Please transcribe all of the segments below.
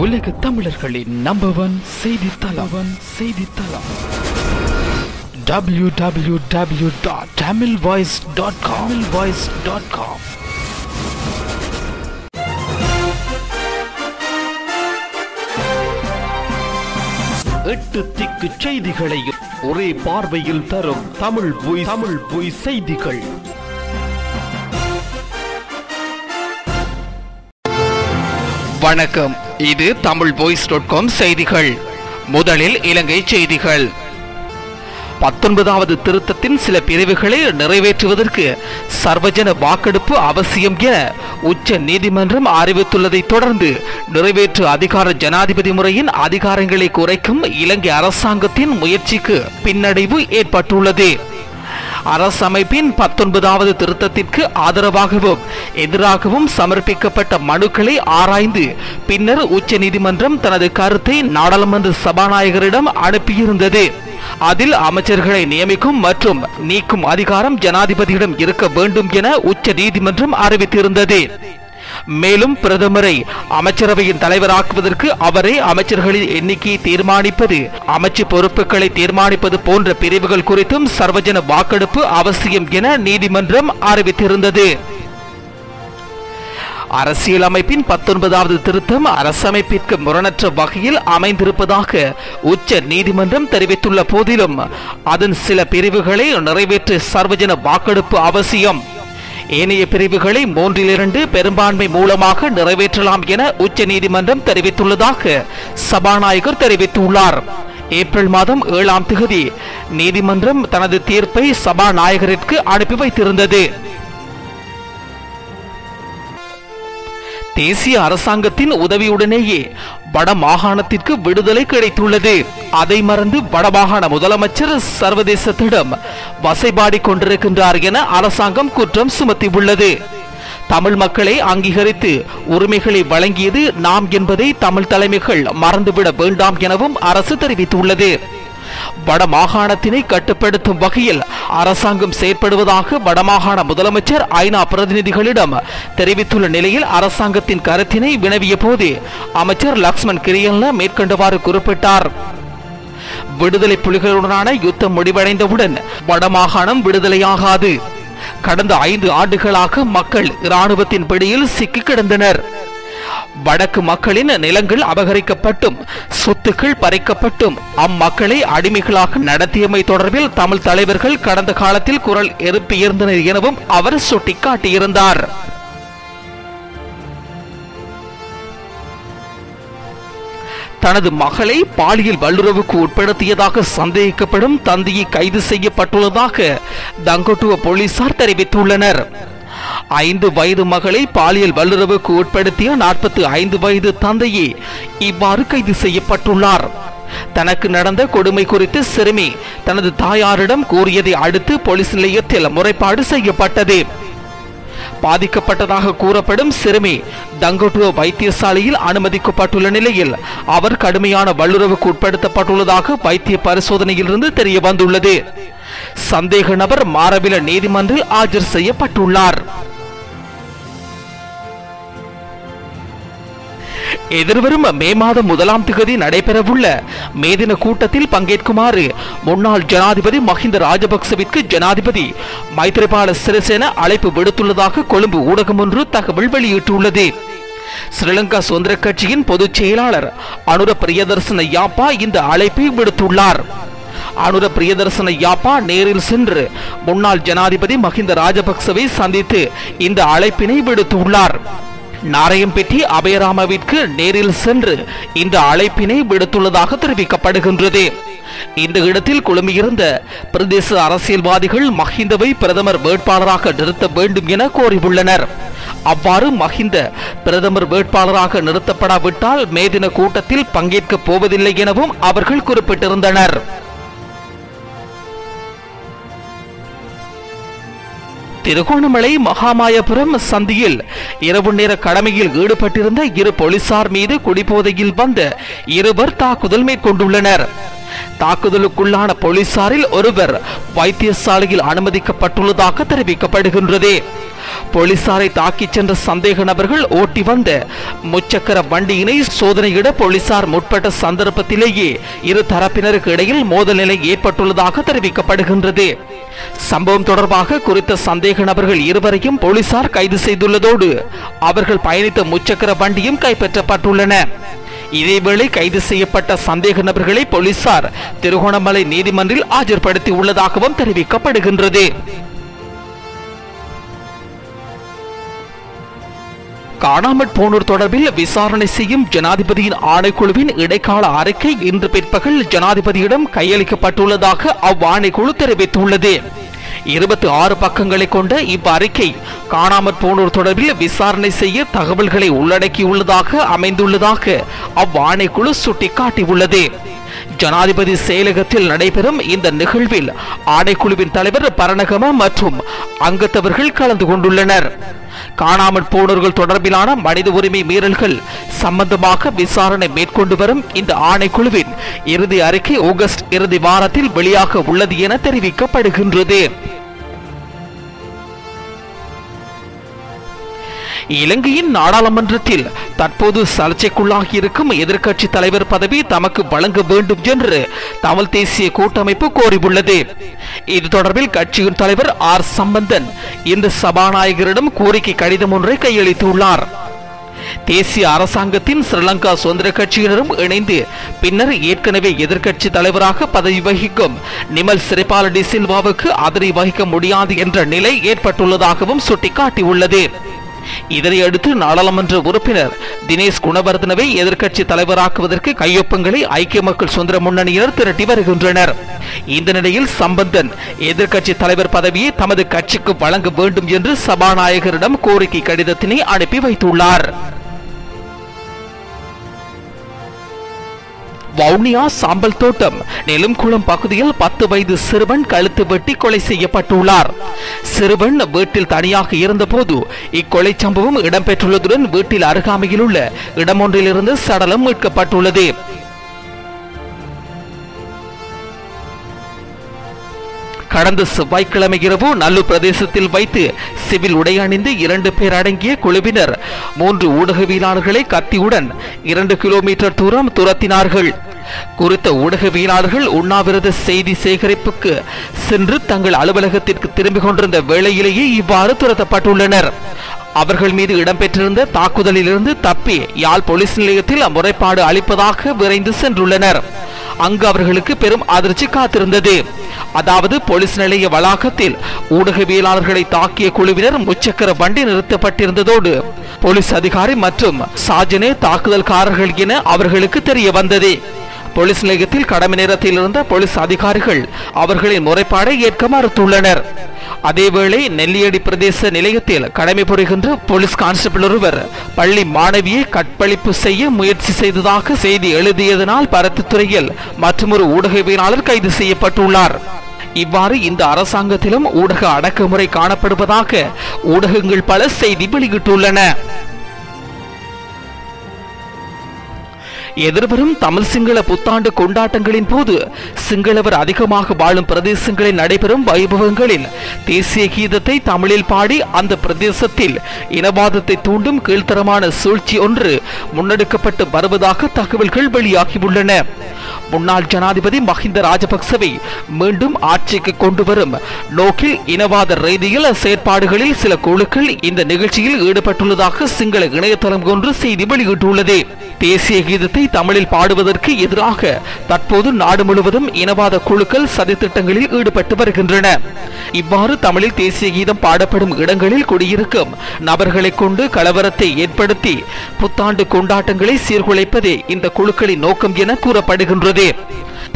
உலக தமிழர்களின் number 1 செய்தித்தளம் www.tamilvoice.com. எட்டு திக்கு செய்திகளையும் ஒரே பார்வையில் தரும் தமிழ் பொய் செய்திகள். வணக்கம், இது tamilvoice.com செய்திகள். முதலில் இலங்கை செய்திகள். 19வது திருத்தத்தின் சில பிரிவுகளை நிறைவேற்றுவதற்கு சர்வஜன வாக்கெடுப்பு அவசியம் என உச்ச நீதிமன்றம் அறிவித்துள்ளதை தொடர்ந்து நிறைவேற்று அதிகார ஜனாதிபதி முறையின் அதிகாரங்களை குறைக்கும் இலங்கை அரசாங்கத்தின் முயற்சிக்கு பின்னடைவு ஏற்பட்டுள்ளது. அரசமைப்பின் 19வது திருத்தத்திற்கு ஆதரவாகவும் எதிராகவும் சமர்ப்பிக்கப்பட்ட மனுக்களை ஆராய்ந்து பின்னர் உச்ச நீதிமன்றம் தனது கருத்தை நாடாளுமன்ற சபாநாயகரிடம் அனுப்பியிருந்தது. அதில் அமைச்சர்களை நியமிக்கும் மற்றும் நீக்கும் அதிகாரம் ஜனாதிபதியிடம் இருக்க வேண்டும் என உச்ச நீதிமன்றம் அறிவித்திருந்தது. மேலும் பிரதமரை அமைச்சரவையின் தலைவராக்குவதற்கு அவரே அமைச்சர்களின் எண்ணிக்கையை தீர்மானிப்பது, அமைச்சு பொறுப்புகளை தீர்மானிப்பது போன்ற பிரிவுகள் குறித்தும் சர்வஜன வாக்கெடுப்பு அவசியம் என நீதிமன்றம் அறிவித்திருந்தது. அரசியலமைப்பின் 19வது திருத்தம் அரசமைப்பிற்கு முரணற்ற வகையில் அமைந்திருப்பதாக உச்ச நீதிமன்றம் தெரிவித்துள்ள போதிலும் அதன் சில பிரிவுகளை நிறைவேற்ற சர்வஜன வாக்கெடுப்பு அவசியம். ஏனைய பிரிவுகளை 3/2 பெரும்பான்மை மூலமாக நிறைவேற்றலாம் என உச்ச நீதிமன்றம் தெரிவித்துள்ளதாக சபாநாயகர் தெரிவித்துள்ளார். ஏப்ரல் மாதம் 7ஆம் தேதி நீதிமன்றம் தனது தீர்ப்பை சபாநாயகருக்கு அனுப்பி வைத்திருந்தது. தேசிய அரசாங்கத்தின் உதவியுடனேயே வட மாகாணத்திற்கு விடுதலை கிடைத்துள்ளது. அதை மறந்து வடமாகாண முதலமைச்சர் சர்வதேசத்திடம் வசைபாடி கொண்டிருக்கின்றார் என அரசாங்கம் குற்றம் சுமத்தியுள்ளது. தமிழ் மக்களை அங்கீகரித்து உரிமைகளை வழங்கியது நாம் என்பதை தமிழ் தலைமைகள் மறந்துவிட வேண்டாம் எனவும் அரசு தெரிவித்துள்ளது. வடமாகாணத்தினை கட்டுப்படுத்தும் வகையில் அரசாங்கம் செயற்படுவதாக வடமாகாண முதலமைச்சர் ஐநா பிரதிநிதிகளிடம் தெரிவித்துள்ள நிலையில் அரசாங்கத்தின் கருத்தினை வினவிய போது அமைச்சர் லக்ஷ்மன் கிரியல்ல மேற்கண்டவாறு குறிப்பிட்டார். விடுதலை புலிகளுடனான யுத்தம் முடிவடைந்தவுடன் வடமாகாணம் விடுதலையாகாது. கடந்த 5 ஆண்டுகளாக மக்கள் இராணுவத்தின் பிடியில் சிக்கி கிடந்தனர். வடக்கு மக்களின் நிலங்கள் அபகரிக்கப்பட்டும் சொத்துக்கள் பறிக்கப்பட்டும் அம்மக்களை அடிமைகளாக நடத்தியமை தொடர்பில் தமிழ் தலைவர்கள் கடந்த காலத்தில் குரல் எழுப்பியிருந்தனர் எனவும் அவர் சுட்டிக்காட்டியிருந்தார். தனது மகளை பாலியல் வல்லுறவுக்கு உட்படுத்தியதாக சந்தேகிக்கப்படும் தந்தையை கைது செய்யப்பட்டுள்ளதாக தங்கொட்டுவ போலீசார் தெரிவித்துள்ளனர். 5 வயது மகளை பாலியல் வல்லுறவுக்கு உட்படுத்திய 45 வயது தந்தையே இவ்வாறு கைது செய்யப்பட்டுள்ளார். தனக்கு நடந்த கொடுமை குறித்து சிறுமி தனது தாயாரிடம் கூறியதை அடுத்து போலீஸ் நிலையத்தில் முறைப்பாடு செய்யப்பட்டது. பாதிக்கப்பட்டதாக கூறப்படும் சிறுமி தங்கொட்டுவ வைத்தியசாலையில் அனுமதிக்கப்பட்டுள்ள நிலையில் அவர் கடுமையான வல்லுறவுக்கு உட்படுத்தப்பட்டுள்ளதாக வைத்திய பரிசோதனையிலிருந்து தெரிய வந்துள்ளது. சந்தேக நபர் மாரவில நீதிமன்றில் ஆஜர் செய்யப்பட்டுள்ளார். எதிர்வரும் மே மாதம் 1ஆம் தேதி நடைபெறவுள்ள மேதின கூட்டத்தில் பங்கேற்குமாறு முன்னாள் ஜனாதிபதி மஹிந்த ராஜபக்சவிற்கு ஜனாதிபதி மைத்ரிபால சிறிசேன அழைப்பு விடுத்துள்ளதாக கொழும்பு ஊடகம் ஒன்று தகவல் வெளியிட்டுள்ளது. ஸ்ரீலங்கா சுதந்திர கட்சியின் பொதுச் செயலாளர் அனுர பிரியதர்சன யாப்பா இந்த அழைப்பை விடுத்துள்ளார். அனுர பிரியதர்சன யாப்பா நேரில் சென்று முன்னாள் ஜனாதிபதி மஹிந்த ராஜபக்சவை சந்தித்து இந்த அழைப்பினை விடுத்துள்ளார். நாராயம்பேட்டை அபயராமவிற்கு நேரில் சென்று இந்த அழைப்பினை விடுத்துள்ளதாக தெரிவிக்கப்படுகின்றது. இந்த இடத்தில் குழுமியிருந்த பிரதேச அரசியல்வாதிகள் மஹிந்தவை பிரதமர் வேட்பாளராக நிறுத்த வேண்டும் என கோரியுள்ளனர். அவ்வாறு மஹிந்த பிரதமர் வேட்பாளராக நிறுத்தப்படாவிட்டால் மேதின கூட்டத்தில் பங்கேற்கப் போவதில்லை எனவும் அவர்கள் குறிப்பிட்டிருந்தனர். திருகோணமலை மகாமாயபுரம் சந்தியில் இரவு நேர கடமையில் ஈடுபட்டிருந்த 2 போலீசார் மீது குடிபோதையில் வந்த 2 தாக்குதல் மேற்கொண்டுள்ளனர். தாக்குதலுக்குள்ளான போலீசாரில் ஒருவர் வைத்தியசாலையில் அனுமதிக்கப்பட்டுள்ளதாக தெரிவிக்கப்படுகின்றது. போலீசாரை தாக்கிச் சென்ற சந்தேக நபர்கள் ஓட்டி வந்த முச்சக்கர வண்டியினை சோதனையிட போலீசார் முற்பட்ட சந்தர்ப்பத்திலேயே இரு தரப்பினருக்கு இடையில் மோதல் நிலை ஏற்பட்டுள்ளதாக தெரிவிக்கப்படுகின்றது. சம்பவம் தொடர்பாக குறித்த சந்தேக நபர்கள் இருவரையும் போலீசார் கைது செய்துள்ளதோடு அவர்கள் பயணித்த முச்சக்கர வண்டியும் கைப்பற்றப்பட்டுள்ளன. இதேவேளை கைது செய்யப்பட்ட சந்தேக நபர்களை போலீசார் திருகோணமலை நீதிமன்றில் ஆஜர்படுத்தி உள்ளதாகவும் தெரிவிக்கப்படுகின்றது. காணாமற் போனோர் தொடர்பில் விசாரணை செய்யும் ஜனாதிபதியின் ஆணைக்குழுவின் இடைக்கால அறிக்கை இன்று பிற்பகல் ஜனாதிபதியிடம் கையளிக்கப்பட்டுள்ளதாக அவ்வாணைக்குழு தெரிவித்துள்ளது. 26 பக்கங்களை கொண்ட இவ்வறிக்கை காணாமற் போனோர் தொடர்பில் விசாரணை செய்ய தகவல்களை உள்ளடக்கியுள்ளதாக அமைந்துள்ளதாக அவ்வாணைக்குழு சுட்டிக்காட்டியுள்ளது. ஜனாதிபதி செயலகத்தில் நடைபெறும் இந்த நிகழ்வில் ஆணைக்குழுவின் தலைவர் பரணகம மற்றும் அங்கத்தவர்கள் கலந்து கொண்டுள்ளனர். காணாமற் போனோர்கள் தொடர்பிலான மனித உரிமை மீறல்கள் சம்பந்தமாக விசாரணை மேற்கொண்டு வரும் இந்த ஆணைக்குழுவின் இறுதி அறிக்கை ஆகஸ்ட் இறுதி வாரத்தில் வெளியாக உள்ளது என தெரிவிக்கப்படுகின்றது. இலங்கையின் நாடாளுமன்றத்தில் தற்போது சர்ச்சைக்குள்ளாகி இருக்கும் எதிர்க்கட்சி தலைவர் பதவி தமக்கு வழங்க வேண்டும் என்று தமிழ் தேசிய கூட்டமைப்பு கோரியுள்ளது. இது தொடர்பில் கட்சியின் தலைவர் ஆர் சம்பந்தன் இந்த சபாநாயகரிடம் கோரிக்கை கடிதம் ஒன்றை கையளித்துள்ளார். தேசிய அரசாங்கத்தின் ஸ்ரீலங்கா சுதந்திர கட்சியினரும் இணைந்து பின்னர் ஏற்கனவே எதிர்க்கட்சி தலைவராக பதவி வகிக்கும் நிமல் சிறிபால டி சில்வாவுக்கு ஆதரவு வகிக்க முடியாது என்ற நிலை ஏற்பட்டுள்ளதாகவும் சுட்டிக்காட்டியுள்ளது. இதனையடுத்து நாடாளுமன்ற உறுப்பினர் தினேஷ் குணவர்தனவை எதிர்க்கட்சி தலைவராக்குவதற்கு கையொப்பங்களை ஐக்கிய மக்கள் சுதந்திர முன்னணியினர் திரட்டி வருகின்றனர். இந்த நிலையில் சம்பந்தன் எதிர்க்கட்சி தலைவர் பதவியை தமது கட்சிக்கு வழங்க வேண்டும் என்று சபாநாயகரிடம் கோரிக்கை கடிதத்தினை அனுப்பி வைத்துள்ளார். வவுனியா சாம்பல் தோட்டம் நெலும்குளம் பகுதியில் 10 வயது சிறுவன் கழுத்து வெட்டி கொலை செய்யப்பட்டுள்ளார். சிறுவன் வீட்டில் தனியாக இருந்தபோது இக்கொலை சம்பவம் இடம்பெற்றுள்ளதுடன் வீட்டில் அருகாமையில் உள்ள இடமொன்றிலிருந்து சடலம் மீட்கப்பட்டுள்ளது. கடந்த செவ்வாய்க்கிழமை இரவு நல்லூர் பிரதேசத்தில் வைத்து சிவில் உடை அணிந்து 2 பேர் அடங்கிய குழுவினர் 3 ஊடகவியலாளர்களை கத்தியுடன் 2 கிலோமீட்டர் தூரம் துரத்தினார்கள். குறித்த ஊடகவியலாளர்கள் உண்ணாவிரத செய்தி சேகரிப்புக்கு சென்று தங்கள் அலுவலகத்திற்கு திரும்பிக் கொண்டிருந்த வேளையிலேயே இவ்வாறு துரத்தப்பட்டுள்ளனர். அவர்கள் மீது இடம்பெற்றிருந்த தாக்குதலிலிருந்து தப்பி யாழ் போலீஸ் நிலையத்தில் முறைப்பாடு அளிப்பதாக விரைந்து சென்றுள்ளனர். அங்கு அவர்களுக்கு பெரும் அதிர்ச்சி காத்திருந்தது. அதாவது போலீஸ் நிலைய வளாகத்தில் ஊடகவியலாளர்களை தாக்கிய குழுவினர் முச்சக்கர வண்டி நிறுத்தப்பட்டிருந்ததோடு போலீஸ் அதிகாரி மற்றும் சாஜனே தாக்குதல்காரர்கள் என அவர்களுக்கு தெரிய வந்தது. போலீஸ் நிலையத்தில் கடமை நேரத்தில் இருந்த போலீஸ் அதிகாரிகள் அவர்களின் முறைப்பாடை ஏற்க மறுத்துள்ளனர். அதேவேளை நெல்லியடி பிரதேச நிலையத்தில் கடமை புரிகின்ற போலீஸ் கான்ஸ்டபிள் ஒருவர் பள்ளி மாணவியை கற்பழிப்பு செய்ய முயற்சி செய்ததாக செய்தி எழுதியதனால் பருத்தித்துறையில் மற்றொரு ஊடகவியலாளர் கைது செய்யப்பட்டுள்ளார். இவ்வாறு இந்த அரசாங்கத்திலும் ஊடக அடக்குமுறை காணப்படுவதாக ஊடகங்கள் பல செய்தி வெளியிட்டுள்ளன. எதிர்வரும் தமிழ் சிங்கள புத்தாண்டு கொண்டாட்டங்களின் போது சிங்களவர் அதிகமாக வாழும் பிரதேசங்களில் நடைபெறும் வைபவங்களில் தேசிய கீதத்தை தமிழில் பாடி அந்த பிரதேசத்தில் இனவாதத்தை தூண்டும் கீழ்த்தரமான சூழ்ச்சி ஒன்று முன்னெடுக்கப்பட்டு வருவதாக தகவல்கள் வெளியாகியுள்ளன. முன்னாள் ஜனாதிபதி மஹிந்த ராஜபக்சவை மீண்டும் ஆட்சிக்கு கொண்டு வரும் நோக்கில் இனவாத ரீதியில் செயற்பாடுகளில் சில குழுக்கள் இந்த நிகழ்ச்சியில் ஈடுபட்டுள்ளதாக சிங்கள இணையதளம் ஒன்று செய்தி வெளியிட்டுள்ளது. தேசிய கீதத்தை தமிழில் பாடுவதற்கு எதிராக தற்போது நாடு முழுவதும் இனவாத குழுக்கள் சதித்திட்டங்களில் ஈடுபட்டு வருகின்றன. இவ்வாறு தமிழில் தேசிய கீதம் பாடப்படும் இடங்களில் குடியிருக்கும் நபர்களை கொண்டு கலவரத்தை ஏற்படுத்தி புத்தாண்டு கொண்டாட்டங்களை சீர்குலைப்பதே இந்த குழுக்களின் நோக்கம் என கூறப்படுகின்றது.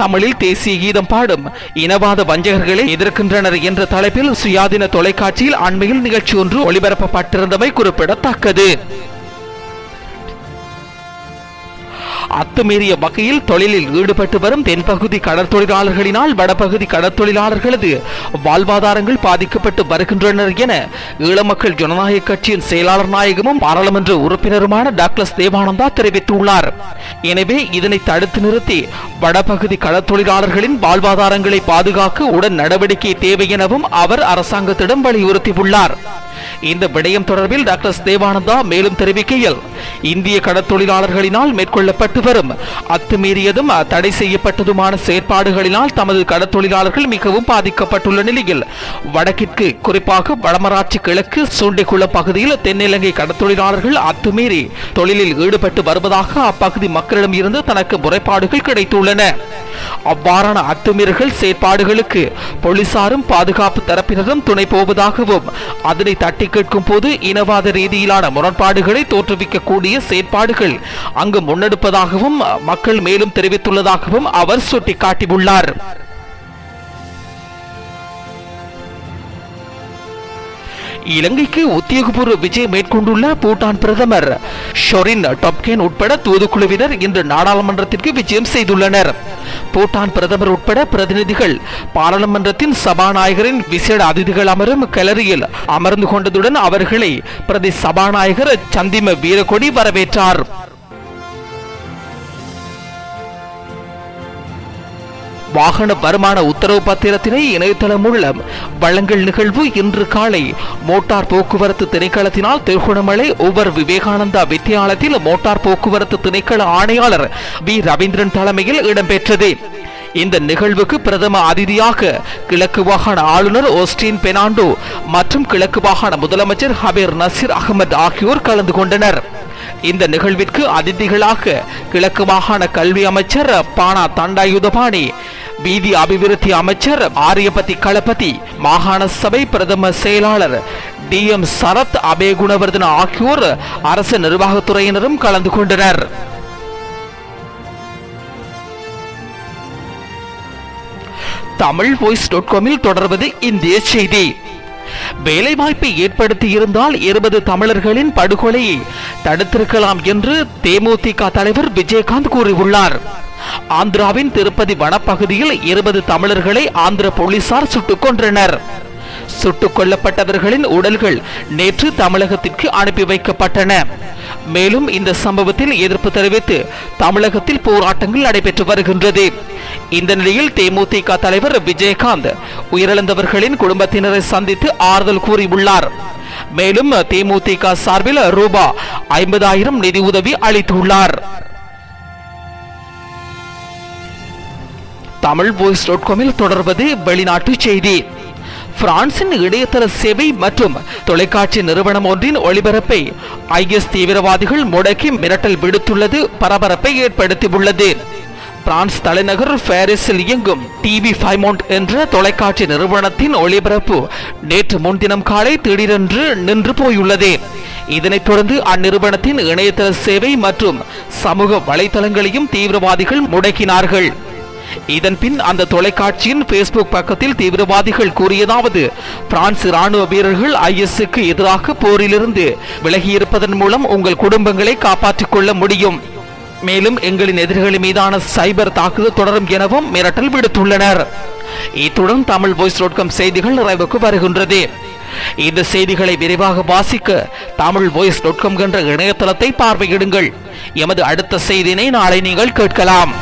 தமிழில் தேசிய கீதம் பாடும் இனவாத வஞ்சகர்களை எதிர்க்கின்றனர் என்ற தலைப்பில் சுயாதீன தொலைக்காட்சியில் அண்மையில் நிகழ்ச்சி ஒன்று ஒளிபரப்பப்பட்டிருந்தமை குறிப்பிடத்தக்கது. அத்துமீறிய வகையில் தொழிலில் ஈடுபட்டு வரும் தென்பகுதி கடற்தொழிலாளர்களினால் வடபகுதி கடற்தொழிலாளர்களது வாழ்வாதாரங்கள் பாதிக்கப்பட்டு வருகின்றனர் என ஈழமக்கள் ஜனநாயக கட்சியின் செயலாளர் நாயகமும் பாராளுமன்ற உறுப்பினருமான டாக்டர் தேவானந்தா தெரிவித்துள்ளார். எனவே இதனை தடுத்து நிறுத்தி வடபகுதி கடற்தொழிலாளர்களின் வாழ்வாதாரங்களை பாதுகாக்க உடன் நடவடிக்கை தேவை எனவும் அவர் அரசாங்கத்திடம் வலியுறுத்தியுள்ளார். இந்த விடயம் தொடர்பில் டாக்டர் தேவானந்தா மேலும் தெரிவிக்கையில், இந்திய கடற்தொழிலாளர்களினால் மேற்கொள்ளப்பட்டு வரும் அத்துமீறியதும் தடை செய்யப்பட்டதுமான செயற்பாடுகளினால் தமது கடற்தொழிலாளர்கள் மிகவும் பாதிக்கப்பட்டுள்ள நிலையில் வடக்கிற்கு, குறிப்பாக வடமராட்சி கிழக்கு சூண்டிக்குள பகுதியில் தென்னிலங்கை கடற்தொழிலாளர்கள் அத்துமீறி தொழிலில் ஈடுபட்டு வருவதாக அப்பகுதி மக்களிடம் இருந்து தனக்கு முறைப்பாடுகள் கிடைத்துள்ளன. அவ்வாறான அத்துமீறல்கள் செயற்பாடுகளுக்கு போலீசாரும் பாதுகாப்பு தரப்பினரும் துணை போவதாகவும், அதனை தட்டி கேட்கும் போது இனவாத ரீதியிலான முரண்பாடுகளை தோற்றுவிக்கக்கூடிய செயற்பாடுகள் அங்கு முன்னெடுப்பதாகவும் மக்கள் மேலும் தெரிவித்துள்ளதாகவும் அவர் சுட்டிக்காட்டியுள்ளார். இலங்கைக்கு உத்தியோகபூர்வ விஜயம் மேற்கொண்டுள்ள பூட்டான் பிரதமர் ஷொரின் டொப்கேன் உட்பட தூதுக்குழுவினர் இன்று நாடாளுமன்றத்திற்கு விஜயம் செய்துள்ளனர். பூட்டான் பிரதமர் உட்பட பிரதிநிதிகள் பாராளுமன்றத்தின் சபாநாயகரின் விசேட அதிதிகள் அமரும் கேலரியில் அமர்ந்து கொண்டதுடன் அவர்களை பிரதி சபாநாயகர் சந்திம வீரகொடி வரவேற்றார். வாகன வருமான உத்தரவு பத்திரத்தினை இணையதளம் மூலம் வழங்கல் நிகழ்வு இன்று காலை மோட்டார் போக்குவரத்து திணைக்களத்தினால் திருகோணமலை ஓவர் விவேகானந்தா வித்தியாலயத்தில் மோட்டார் போக்குவரத்து திணைக்கள ஆணையாளர் வி ரவீந்திரன் தலைமையில் இடம்பெற்றது. இந்த நிகழ்வுக்கு பிரதம அதிதியாக கிழக்கு மாகாண ஆளுநர் ஓஸ்டின் பெர்னாண்டோ மற்றும் கிழக்கு மாகாண முதலமைச்சர் ஹபீர் நசீர் அகமது ஆகியோர் கலந்து கொண்டனர். இந்த நிகழ்விற்கு அதிதிகளாக கிழக்கு மாகாண கல்வி அமைச்சர் பானா தண்டாயுதபாணி, வீதி அபிவிருத்தி அமைச்சர் ஆரியபதி களபதி, மாகாண சபை பிரதம செயலாளர் DM சரத் அபேகுணவர்தன ஆகியோர் அரசு நிர்வாகத்துறையினரும் கலந்து கொண்டனர். தமிழ்voice.comஇல் தொடர்வது இந்திய செய்தி. வேலைவாய்ப்பை ஏற்படுத்தி இருந்தால் 20 தமிழர்களின் படுகொலையை தடுத்திருக்கலாம் என்று தேமுதிக தலைவர் விஜயகாந்த் கூறியுள்ளார். ஆந்திராவின் திருப்பதி வனப்பகுதியில் 20 தமிழர்களை ஆந்திர போலீசார் சுட்டுக் கொன்றனர். சுட்டுக் கொல்லப்பட்டவர்களின் உடல்கள் நேற்று தமிழகத்திற்கு அனுப்பி வைக்கப்பட்டன. மேலும் இந்த சம்பவத்தில் எதிர்ப்பு தெரிவித்து தமிழகத்தில் போராட்டங்கள் நடைபெற்று வருகின்றது. இந்த நிலையில் தேமுதிக தலைவர் விஜயகாந்த் உயிரிழந்தவர்களின் குடும்பத்தினரை சந்தித்து ஆறுதல் கூறியுள்ளார். மேலும் தேமுதிக சார்பில் ரூபாய் 50,000 நிதி உதவி அளித்துள்ளார். தமிழ்voice.comஇல் தொடர்வது வெளிநாட்டு செய்தி. பிரான்சின் இணையதள சேவை மற்றும் தொலைக்காட்சி நிறுவனம் ஒன்றின் ஒளிபரப்பை IS தீவிரவாதிகள் முடக்கி மிரட்டல் விடுத்துள்ளது பரபரப்பை ஏற்படுத்தியுள்ளது. பிரான்ஸ் தலைநகர் பாரிஸில் இயங்கும் TV5 Monde என்ற தொலைக்காட்சி நிறுவனத்தின் ஒளிபரப்பு நேற்று முன்தினம் காலை திடீரென்று நின்று போயுள்ளது. இதனைத் தொடர்ந்து அந்நிறுவனத்தின் இணையதள சேவை மற்றும் சமூக வலைதளங்களையும் தீவிரவாதிகள் முடக்கினார்கள். இதன் பின் அந்த தொலைக்காட்சியின் பேஸ்புக் பக்கத்தில் தீவிரவாதிகள் கூறியதாவது: பிரான்ஸ் ராணுவ வீரர்கள் ISக்கு எதிராக போரிலிருந்து விலகியிருப்பதன் மூலம் உங்கள் குடும்பங்களை காப்பாற்றிக் கொள்ள முடியும். மேலும் எங்களின் எதிரிகள் மீதான சைபர் தாக்குதல் தொடரும் எனவும் மிரட்டல் விடுத்துள்ளனர். இத்துடன் தமிழ்voice.com செய்திகள் நிறைவுக்கு வருகின்றது. இந்த செய்திகளை விரைவாக வாசிக்க தமிழ்voice.com என்ற இணையதளத்தை பார்வையிடுங்கள். எமது அடுத்த செய்தியினை நாளை நீங்கள் கேட்கலாம்.